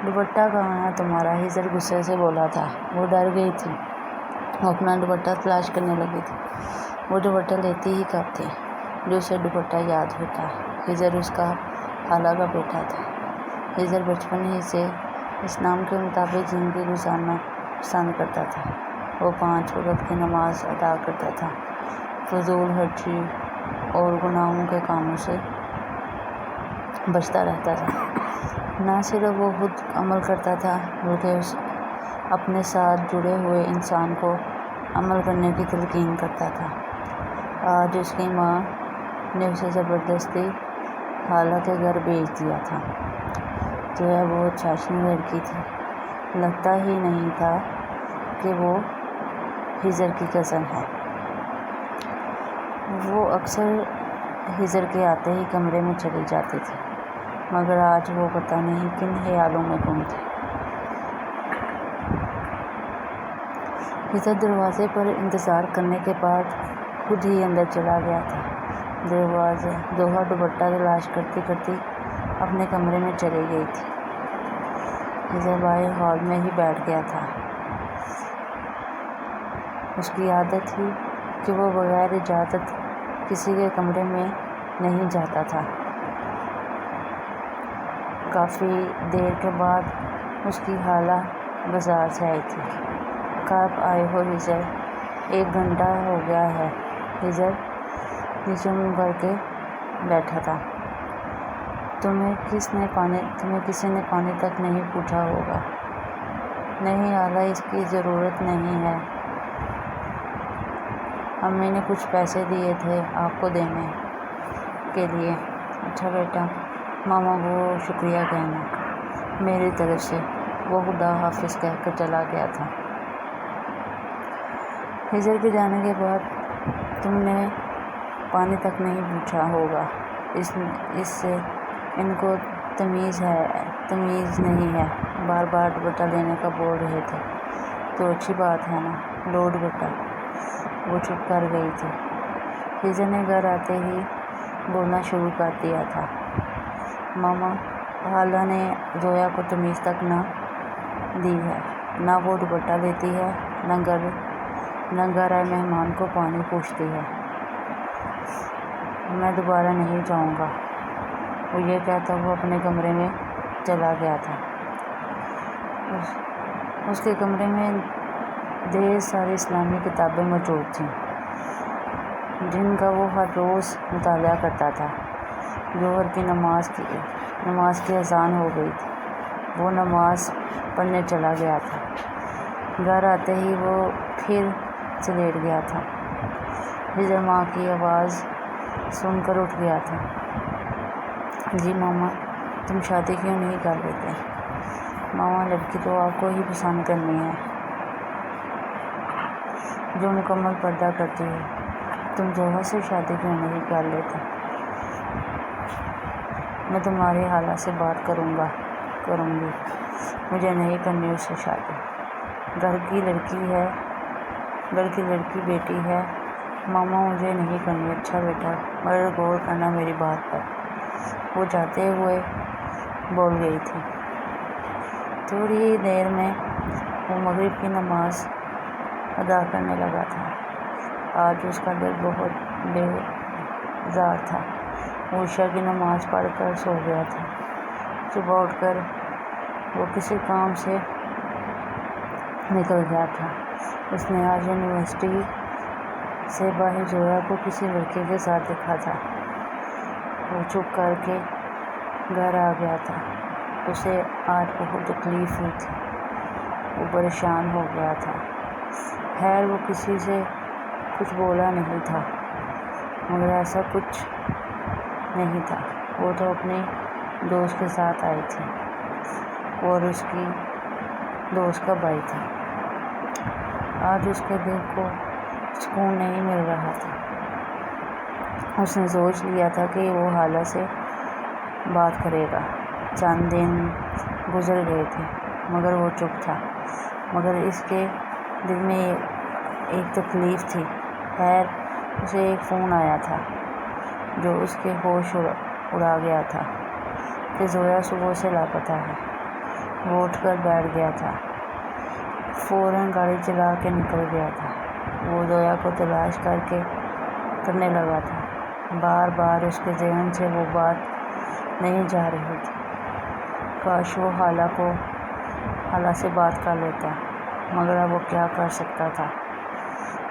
دوپٹہ کہاں ہے تمہارا؟ ہجر غصے سے بولا تھا۔ وہ ڈر گئی تھی، وہ اپنا دوپٹہ تلاش کرنے لگی تھی۔ وہ دوپٹہ لیتی ہی کب تھی جو اسے دوپٹہ یاد ہوتا۔ ہجر اس کا خالہ کا بیٹا تھا۔ ہجر بچپن ہی سے اسلام کے مطابق زندگی گزارنا پسند کرتا تھا۔ وہ 5 وقت کی نماز ادا کرتا تھا، فضول خرچی اور گناہوں کے کاموں سے بچتا رہتا تھا۔ نہ صرف وہ خود عمل کرتا تھا بلکہ اپنے ساتھ جڑے ہوئے انسان کو عمل کرنے کی تلقین کرتا تھا۔ آج اس کی ماں نے اسے زبردستی خالہ کے گھر بھیج دیا تھا۔ زویا بہت چاچنی لڑکی تھی، لگتا ہی نہیں تھا کہ وہ ہجر کی کزن ہے۔ وہ اکثر ہجر کے آتے ہی کمرے میں چلی جاتی تھی، مگر آج وہ پتہ نہیں کن خیالوں میں گم تھی۔ ہجر دروازے پر انتظار کرنے کے بعد خود ہی اندر چلا گیا تھا۔ ظہر دوپٹہ تلاش کرتی کرتی اپنے کمرے میں چلی گئی تھی۔ ہجر باہر ہال میں ہی بیٹھ گیا تھا۔ اس کی عادت تھی کہ وہ بغیر اجازت کسی کے کمرے میں نہیں جاتا تھا۔ کافی دیر کے بعد اس کی خالہ بازار سے آئی تھی۔ کب آئے ہو ہجر؟ 1 گھنٹہ ہو گیا ہے۔ ہجر نیچے منہ کر کے بیٹھا تھا۔ تمہیں کسی نے پانی تک نہیں پوچھا ہوگا۔ نہیں خالہ، اس کی ضرورت نہیں ہے۔ امی نے کچھ پیسے دیے تھے آپ کو دینے کے لیے۔ اچھا بیٹا، ماما کو شکریہ کہنا میری طرف سے۔ وہ خدا حافظ کہہ کر چلا گیا تھا۔ ہجر کے جانے کے بعد تم نے پانی تک نہیں پوچھا ہوگا۔ اس سے ان کو تمیز نہیں ہے۔ بار بار دوپٹہ لینے کا بول رہے تھے تو اچھی بات ہے نا، لو دوپٹہ۔ وہ چپ کر گئی تھی۔ ہجر نے گھر آتے ہی بولنا شروع کر دیا تھا۔ ماما، خالہ نے زویا کو تمیز تک نہ دی ہے، نہ وہ دوپٹہ لیتی ہے، نہ گھر آئے مہمان کو پانی پوچھتی ہے۔ میں دوبارہ نہیں جاؤں گا۔ وہ یہ کہتا وہ اپنے کمرے میں چلا گیا تھا۔ اس کے کمرے میں ڈھیر ساری اسلامی کتابیں موجود تھیں جن کا وہ ہر روز مطالعہ کرتا تھا۔ ظہر کی نماز کی اذان ہو گئی تھی۔ وہ نماز پڑھنے چلا گیا تھا۔ گھر آتے ہی وہ پھر سے لیٹ گیا تھا۔ ہجر ماں کی آواز سن کر اٹھ گیا تھا۔ جی ماما، تم شادی کیوں نہیں کر لیتے؟ ماما، لڑکی تو آپ کو ہی پسند کرنی ہے جو مکمل پردہ کرتی ہے۔ تم زوہر سے شادی کیوں نہیں کر لیتے؟ میں تمہاری خالہ سے بات کروں گی، مجھے نہیں کرنی اس سے شادی۔ گھر کی لڑکی بیٹی ہے۔ ماما، مجھے نہیں کرنی۔ اچھا بیٹا، مگر غور کرنا میری بات پر۔ وہ جاتے ہوئے بول گئی تھی۔ تھوڑی ہی دیر میں وہ مغرب کی نماز ادا کرنے لگا تھا۔ آج اس کا دل بہت بیزار تھا۔ وہ عشاء کی نماز پڑھ کر سو گیا تھا۔ صبح اٹھ کر وہ کسی کام سے نکل گیا تھا۔ اس نے آج یونیورسٹی سے باہر زویا کو کسی لڑکے کے ساتھ دیکھا تھا۔ وہ چپ کر کے گھر آ گیا تھا۔ اسے آج بہت تکلیف ہوئی تھی۔ وہ پریشان ہو گیا تھا۔ خیر وہ کسی سے کچھ بولا نہیں تھا، مگر ایسا کچھ نہیں تھا۔ وہ تو اپنے دوست کے ساتھ آئی تھی اور اس کی دوست کا بھائی تھا۔ آج اس کے دل کو سکون نہیں مل رہا تھا۔ اس نے سوچ لیا تھا کہ وہ خالہ سے بات کرے گا۔ چند دن گزر گئے تھے مگر وہ چپ تھا۔ مگر اس کے دل میں ایک تکلیف تھی۔ خیر اسے ایک فون آیا تھا جو اس کے ہوش اڑا گیا تھا کہ زویا صبح سے لاپتہ ہے۔ وہ اٹھ کر بیٹھ گیا تھا، فوراً گاڑی چلا کے نکل گیا تھا۔ وہ زویا کو تلاش کرنے لگا تھا۔ بار بار اس کے ذہن سے وہ بات نہیں جا رہی تھی۔ کاش وہ خالہ سے بات کر لیتا، مگر اب وہ کیا کر سکتا تھا؟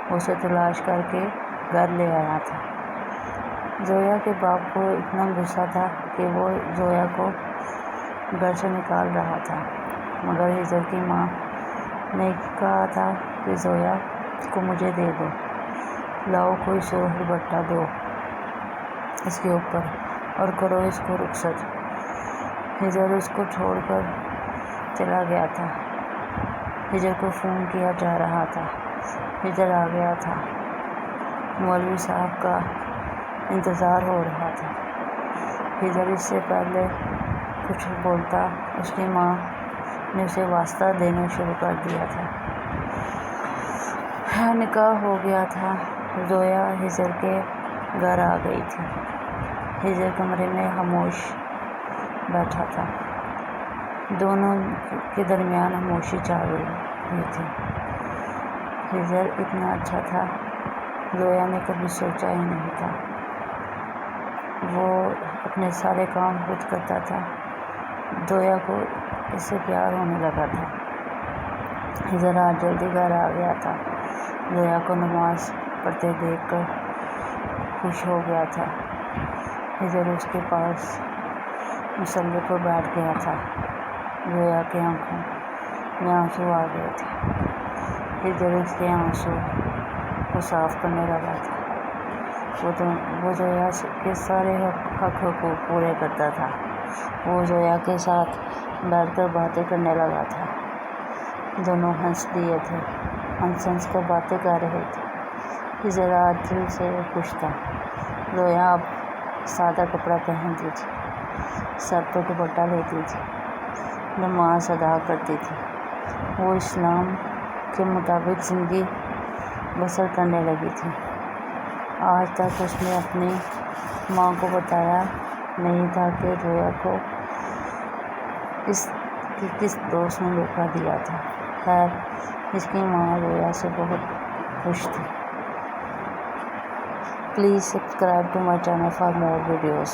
اسے تلاش کر کے گھر لے آیا تھا۔ زویا کے باپ کو اتنا غصہ تھا کہ وہ زویا کو گھر سے نکال رہا تھا، مگر ہجر کی ماں نے کہا تھا کہ زویا کو مجھے دے دو، لاؤ کوئی سرخ دوپٹہ دو اس کے اوپر اور کرو اس کو رخصت۔ ہجر اس کو چھوڑ کر چلا گیا تھا۔ ہجر کو فون کیا جا رہا تھا۔ ہجر آ گیا تھا۔ مولوی صاحب کا انتظار ہو رہا تھا۔ ہجر اس سے پہلے کچھ بولتا، اس کی ماں نے اسے واسطہ دینا شروع کر دیا تھا۔ نکاح ہو گیا تھا۔ زویا ہجر کے گھر آ گئی تھی۔ ہجر کمرے میں خاموش بیٹھا تھا۔ دونوں کے درمیان خاموشی چھا گئی تھی۔ ہجر اتنا اچھا تھا، زویا نے کبھی سوچا ہی نہیں تھا۔ وہ اپنے سارے کام خود کرتا تھا۔ زویا کو اس سے پیار ہونے لگا تھا۔ ہجر آج جلدی گھر آ گیا تھا۔ زویا کو نماز پڑھتے دیکھ کر خوش ہو گیا تھا۔ ہجر اس کے پاس مصلی پر بیٹھ گیا تھا۔ زویا کی آنکھوں میں آنسو آ گئے تھے۔ ہجر اس کے آنسو کو صاف کرنے لگا تھا۔ وہ زویا کے سارے حق حقوق پورے کرتا تھا۔ وہ زویا کے ساتھ بیٹھ کر باتیں کرنے لگا تھا۔ دونوں ہنس دیے تھے، ہنس کر باتیں کر رہے تھے۔ ہجر آج دل سے خوش تھا۔ زویا اب سادہ کپڑا پہنتی تھی، سر پر دوپٹہ لیتی تھی، نماز ادا کرتی تھی۔ وہ اسلام کے مطابق زندگی بسر کرنے لگی تھی۔ آج تک اس نے اپنی ماں کو بتایا نہیں تھا کہ زویا کو کس دوست نے دھوکہ دیا تھا۔ خیر، اس کی ماں زویا سے بہت خوش تھی۔ Please subscribe to my channel for more videos.